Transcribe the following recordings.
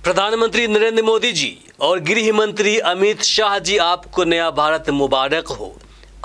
प्रधानमंत्री नरेंद्र मोदी जी और गृह मंत्री अमित शाह जी, आपको नया भारत मुबारक हो।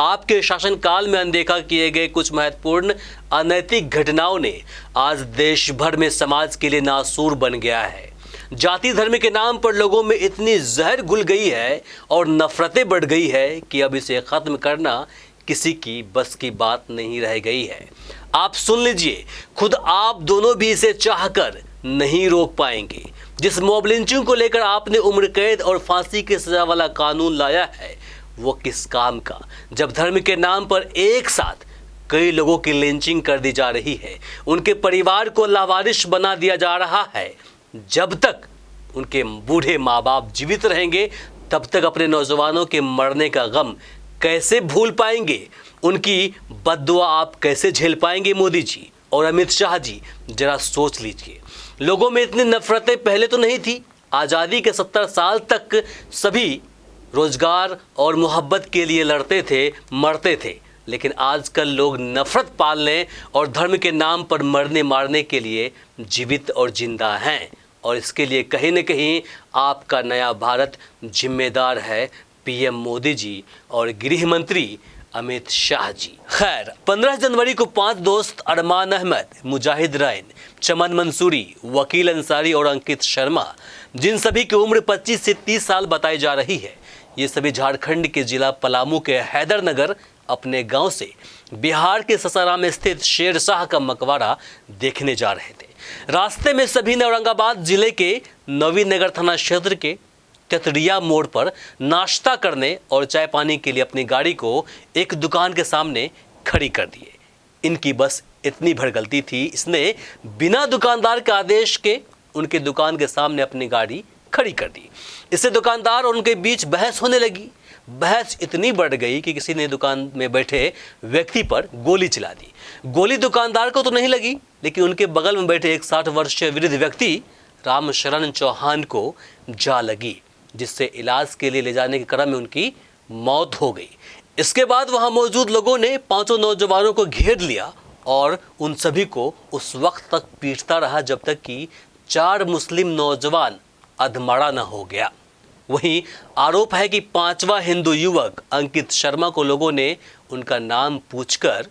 आपके शासनकाल में अनदेखा किए गए कुछ महत्वपूर्ण अनैतिक घटनाओं ने आज देश भर में समाज के लिए नासूर बन गया है। जाति धर्म के नाम पर लोगों में इतनी जहर घुल गई है और नफरतें बढ़ गई है कि अब इसे खत्म करना किसी की बस की बात नहीं रह गई है। आप सुन लीजिए, खुद आप दोनों भी इसे चाहकर नहीं रोक पाएंगे। जिस मॉब लिंचिंग को लेकर आपने उम्र कैद और फांसी की सजा वाला कानून लाया है, वो किस काम का, जब धर्म के नाम पर एक साथ कई लोगों की लिंचिंग कर दी जा रही है, उनके परिवार को लावारिस बना दिया जा रहा है। जब तक उनके बूढ़े माँ बाप जीवित रहेंगे, तब तक अपने नौजवानों के मरने का गम कैसे भूल पाएंगे? उनकी बद्दुआ आप कैसे झेल पाएंगे? मोदी जी और अमित शाह जी, जरा सोच लीजिए। लोगों में इतनी नफरतें पहले तो नहीं थी। आज़ादी के 70 साल तक सभी रोजगार और मोहब्बत के लिए लड़ते थे, मरते थे, लेकिन आजकल लोग नफरत पालने और धर्म के नाम पर मरने मारने के लिए जीवित और जिंदा हैं। और इसके लिए कहीं न कहीं आपका नया भारत जिम्मेदार है, पीएम मोदी जी और गृह मंत्री अमित शाह जी। खैर, 15 जनवरी को 5 दोस्त अरमान अहमद, मुजाहिद राइन, चमन मंसूरी, वकील अंसारी और अंकित शर्मा, जिन सभी की उम्र 25 से 30 साल बताई जा रही है, ये सभी झारखंड के जिला पलामू के हैदरनगर अपने गांव से बिहार के ससाराम स्थित शेरशाह का मकबरा देखने जा रहे थे। रास्ते में सभी ने औरंगाबाद जिले के नवीनगर थाना क्षेत्र के चतरिया मोड़ पर नाश्ता करने और चाय पानी के लिए अपनी गाड़ी को एक दुकान के सामने खड़ी कर दिए। इनकी बस इतनी भड़गलती थी, इसने बिना दुकानदार के आदेश के उनके दुकान के सामने अपनी गाड़ी खड़ी कर दी। इससे दुकानदार और उनके बीच बहस होने लगी। बहस इतनी बढ़ गई कि किसी ने दुकान में बैठे व्यक्ति पर गोली चला दी। गोली दुकानदार को तो नहीं लगी, लेकिन उनके बगल में बैठे एक 60 वर्षीय वृद्ध व्यक्ति रामशरण चौहान को जा लगी, जिससे इलाज के लिए ले जाने के क्रम में उनकी मौत हो गई। इसके बाद वहां मौजूद लोगों ने 5 नौजवानों को घेर लिया और उन सभी को उस वक्त तक पीटता रहा जब तक कि 4 मुस्लिम नौजवान अधमरा न हो गया। वहीं आरोप है कि 5वां हिंदू युवक अंकित शर्मा को लोगों ने उनका नाम पूछकर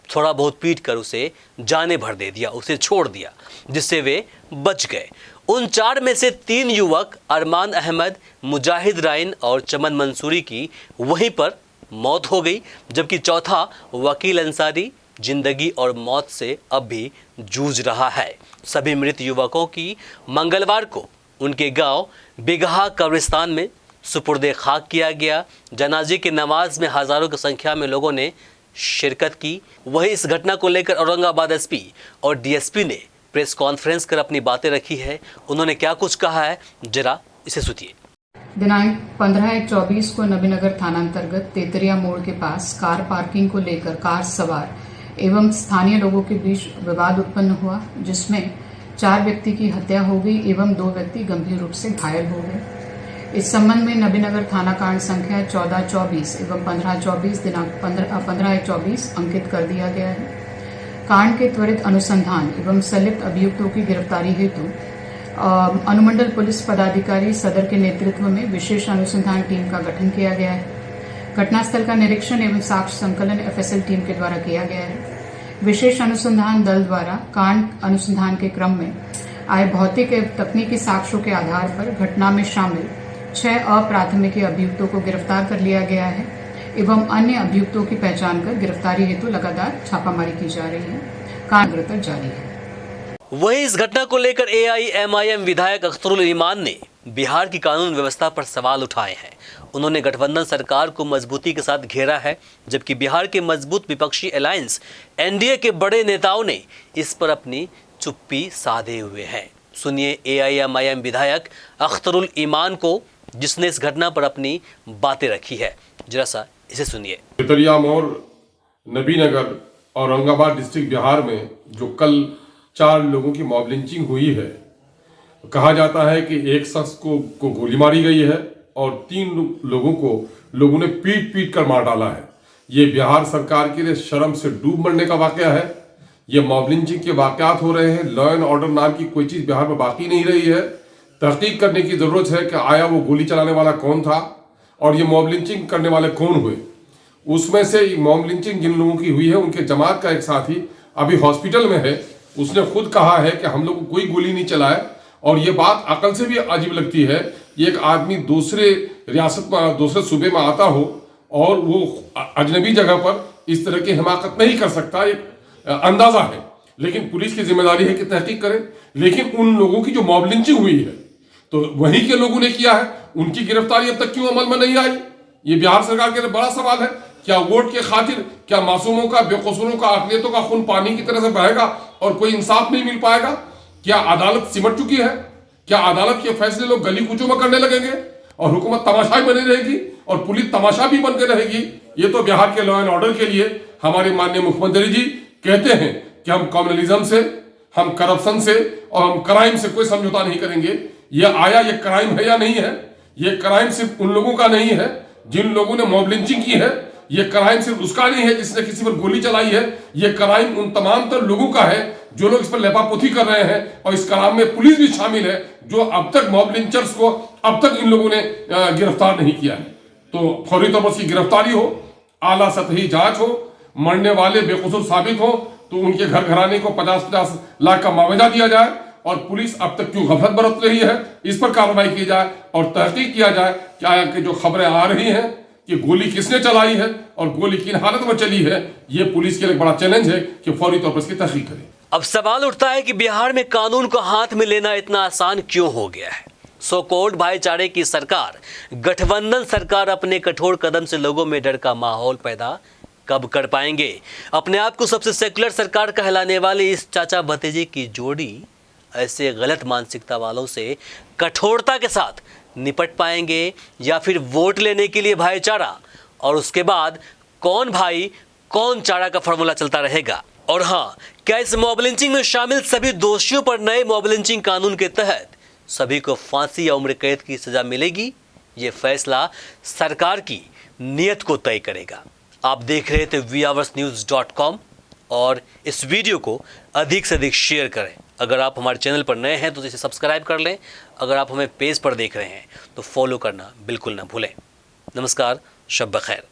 थोड़ा बहुत पीटकर उसे जाने भर दे दिया, उसे छोड़ दिया, जिससे वे बच गए। उन 4 में से 3 युवक अरमान अहमद, मुजाहिद राइन और चमन मंसूरी की वहीं पर मौत हो गई, जबकि चौथा वकील अंसारी जिंदगी और मौत से अब भी जूझ रहा है। सभी मृत युवकों की मंगलवार को उनके गांव बिगहा कब्रिस्तान में सुपुर्दे खाक किया गया। जनाजे की नमाज में हजारों की संख्या में लोगों ने शिरकत की। वहीं इस घटना को लेकर औरंगाबाद एसपी और डीएसपी ने प्रेस कॉन्फ्रेंस कर अपनी बातें रखी है। उन्होंने क्या कुछ कहा है, जरा इसे सुनिए। दिनांक 15/1/24 को नबीनगर थाना अंतर्गत तेतरिया मोड़ के पास कार पार्किंग को लेकर कार सवार एवं स्थानीय लोगों के बीच विवाद उत्पन्न हुआ, जिसमें 4 व्यक्ति की हत्या हो गई एवं 2 व्यक्ति गंभीर रूप से घायल हो गए। इस संबंध में नबीनगर थाना कांड संख्या 14/24 एवं 15/24 दिनांक 15/1/24 अंकित कर दिया गया है। कांड के त्वरित अनुसंधान एवं संलिप्त अभियुक्तों की गिरफ्तारी हेतु अनुमंडल पुलिस पदाधिकारी सदर के नेतृत्व में विशेष अनुसंधान टीम का गठन किया गया है। घटनास्थल का निरीक्षण एवं साक्ष्य संकलन एफएसएल टीम के द्वारा किया गया है। विशेष अनुसंधान दल द्वारा कांड अनुसंधान के क्रम में आए भौतिक एवं तकनीकी साक्ष्यों के आधार पर घटना में शामिल 6 अप्राथमिक अभियुक्तों को गिरफ्तार कर लिया गया है एवं अन्य अभियुक्तों की पहचान कर गिरफ्तारी हेतु लगातार छापामारी की जा रही है। कांड अग्रतर जारी है। वहीं इस घटना को लेकर एआईएमआईएम विधायक अख्तरुल ईमान ने बिहार की कानून व्यवस्था पर सवाल उठाए हैं। उन्होंने गठबंधन सरकार को मजबूती के साथ घेरा है, जबकि बिहार के मजबूत विपक्षी अलायंस एनडीए के बड़े नेताओं ने इस पर अपनी चुप्पी साधे हुए हैं। सुनिए एआईएमआईएम विधायक अख्तरुल ईमान को, जिसने इस घटना पर अपनी बातें रखी है। जरा सा इसे सुनिए। तेतरिया मोड़ नबीनगर औरंगाबाद डिस्ट्रिक्ट बिहार में जो कल 4 लोगों की मॉब लिंचिंग हुई है, कहा जाता है कि एक शख्स को गोली मारी गई है और 3 लोगों को लोगों ने पीट कर मार डाला है। ये बिहार सरकार के लिए शर्म से डूब मरने का वाकया है। ये मॉब लिंचिंग के वाकयात हो रहे हैं। लॉ एंड ऑर्डर नाम की कोई चीज बिहार में बाकी नहीं रही है। तहकीक करने की ज़रूरत है कि आया वो गोली चलाने वाला कौन था और ये मॉब लिंचिंग करने वाले कौन हुए। उसमें से मॉब लिंचिंग जिन लोगों की हुई है उनके जमात का एक साथी अभी हॉस्पिटल में है। उसने खुद कहा है कि हम लोग को कोई गोली नहीं चलाए, और ये बात अकल से भी अजीब लगती है। एक आदमी दूसरे रियासत में, दूसरे सूबे में आता हो और वो अजनबी जगह पर इस तरह की हिमाकत नहीं कर सकता, एक अंदाजा है। लेकिन पुलिस की जिम्मेदारी है कि तहकीक करे। लेकिन उन लोगों की जो मॉब लिंचिंग हुई है तो वहीं के लोगों ने किया है, उनकी गिरफ्तारी अब तक क्यों अमल में नहीं आई? ये बिहार सरकार के लिए बड़ा सवाल है। क्या वोट के खातिर, क्या मासूमों का, बेकसूरों का, अक़लियतों का खून पानी की तरह से बहेगा और कोई इंसाफ नहीं मिल पाएगा? क्या अदालत सिमट चुकी है? क्या अदालत के फैसले लोग गली कूचों में करने लगेंगे और हुकूमत तमाशा बनी रहेगी और पुलिस तमाशा भी बनकर रहेगी? ये तो बिहार के लॉ एंड ऑर्डर के लिए हमारे माननीय मुख्यमंत्री जी कहते हैं कि हम कम्युनलिज्म से, हम करप्शन से और हम क्राइम से कोई समझौता नहीं करेंगे। ये आया, ये क्राइम है या नहीं है? ये क्राइम सिर्फ उन लोगों का नहीं है जिन लोगों ने मॉब लिंचिंग की है। ये क्राइम सिर्फ उसका नहीं है जिसने किसी पर गोली चलाई है। ये क्राइम उन तमाम तर लोगों का है जो लोग इस पर लेपापोती कर रहे हैं, और इस क्राइम में पुलिस भी शामिल है, जो अब तक मॉब लिंचर्स को अब तक इन लोगों ने गिरफ्तार नहीं किया है। तो फौरी तौर पर उसकी गिरफ्तारी हो, आला सतही जांच हो, मरने वाले बेकसूर साबित हो तो उनके घर घराने को 50-50 लाख का मुआवजा दिया जाए, और पुलिस अब तक क्यों गफलत बरत रही है इस पर कार्रवाई की जाए और तहकीक किया जाए क्या कि जो खबरें आ रही हैं कि गोली किसने चलाई है और गोली किन हालत में चली है, ये पुलिस के लिए बड़ा चैलेंज है कि फौरी तौर पर इसकी तहकीक करे। अब सवाल उठता है कि बिहार में कानून को हाथ में लेना इतना आसान क्यों हो गया है? सो कॉल्ड भाईचारे की सरकार, गठबंधन सरकार अपने कठोर कदम से लोगों में डर का माहौल पैदा कब कर पाएंगे? अपने आप को सबसे सेकुलर सरकार कहलाने वाले इस चाचा भतीजे की जोड़ी ऐसे गलत मानसिकता वालों से कठोरता के साथ निपट पाएंगे, या फिर वोट लेने के लिए भाईचारा और उसके बाद कौन भाई कौन चारा का फॉर्मूला चलता रहेगा? और हाँ, क्या इस मॉब लिंचिंग में शामिल सभी दोषियों पर नए मॉब लिंचिंग कानून के तहत सभी को फांसी या उम्र कैद की सजा मिलेगी? ये फैसला सरकार की नीयत को तय करेगा। आप देख रहे थे VHoursNews.com और इस वीडियो को अधिक से अधिक शेयर करें। अगर आप हमारे चैनल पर नए हैं तो इसे सब्सक्राइब कर लें। अगर आप हमें पेज पर देख रहे हैं तो फॉलो करना बिल्कुल ना भूलें। नमस्कार, शब बखैर।